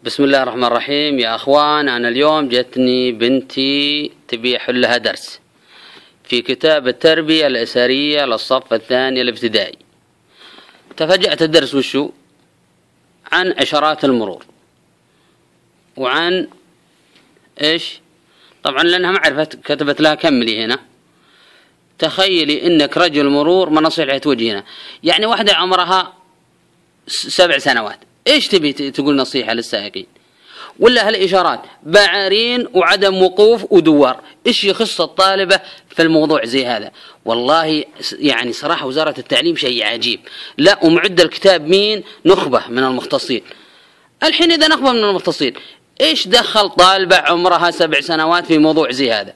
بسم الله الرحمن الرحيم. يا أخوان، أنا اليوم جتني بنتي تبي أحل لها درس في كتاب التربية الأسرية للصف الثاني الابتدائي. تفاجأت الدرس وشو؟ عن عشرات المرور، وعن إيش؟ طبعا لأنها ما عرفت كتبت لها كملي هنا. تخيلي إنك رجل مرور ما نصيحة توجهنا، يعني واحدة عمرها 7 سنوات، إيش تبي تقول نصيحة للسائقين؟ ولا هالإشارات بعارين وعدم وقوف ودوار، إيش يخص الطالبة في الموضوع زي هذا؟ والله يعني صراحة وزارة التعليم شيء عجيب. لا، ومعد الكتاب مين؟ نخبة من المختصين. الحين إذا نخبة من المختصين، إيش دخل طالبة عمرها 7 سنوات في موضوع زي هذا؟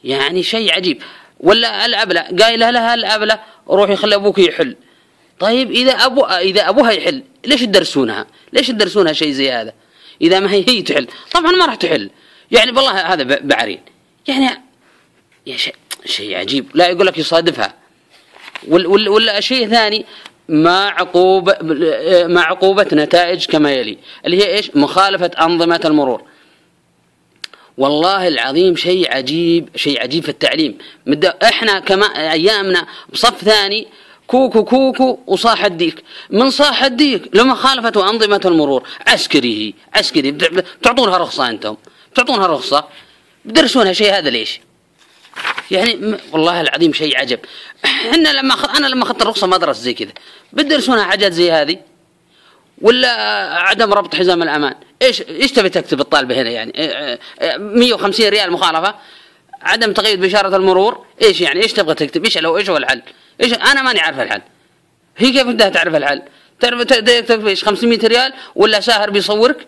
يعني شيء عجيب. ولا الأبلة قايلة لها الأبلة روحي خلي أبوك يحل. طيب إذا أبوها يحل ليش تدرسونها؟ ليش تدرسونها شيء زي هذا؟ إذا ما هي تحل طبعا ما راح تحل. يعني بالله هذا بعرين، يعني يا شيء عجيب. لا يقول لك يصادفها. ولا شيء ثاني، مع عقوبة نتائج كما يلي، اللي هي إيش؟ مخالفة أنظمة المرور. والله العظيم شيء عجيب، شيء عجيب في التعليم. إحنا كما أيامنا بصف ثاني كوكو كوكو وصاح الديك، من صاح الديك لمخالفة أنظمة المرور. عسكري بتعطونها رخصة، أنتم بتعطونها رخصة بدرسونها شيء هذا ليش؟ يعني والله العظيم شيء عجب. أنا لما أخذت الرخصة ما درست زي كذا، بدرسونها حاجات زي هذه؟ ولا عدم ربط حزام الأمان. إيش تبي تكتب الطالبة هنا؟ يعني 150 ريال مخالفة، عدم تقييد بإشارة المرور. إيش يعني؟ إيش تبغى تكتب؟ إيش هو الحل؟ إيش؟ أنا ماني عارف الحل. هي كيف بدها تعرف الحل؟ تكتب إيش؟ 500 ريال ولا ساهر بيصورك؟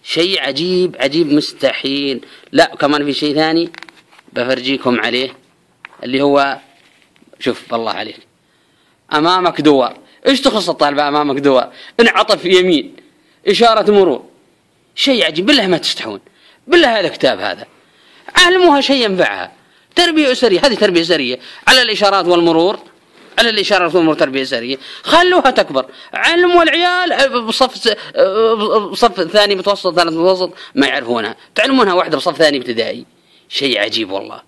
شيء عجيب عجيب مستحيل. لا، كمان في شيء ثاني بفرجيكم عليه، اللي هو شوف بالله عليك، أمامك دوار. إيش تخص الطالبة أمامك دوار؟ انعطف يمين، إشارة مرور. شيء عجيب. بالله ما تستحون، بالله هذا كتاب، هذا علموها شيء ينفعها. تربية أسرية، هذه تربية أسرية على الإشارات والمرور، على الإشارات والمرور تربية أسرية. خلوها تكبر، علموا العيال بصف ثاني متوسط ثالث متوسط ما يعرفونها، تعلمونها واحدة بصف ثاني ابتدائي. شيء عجيب والله.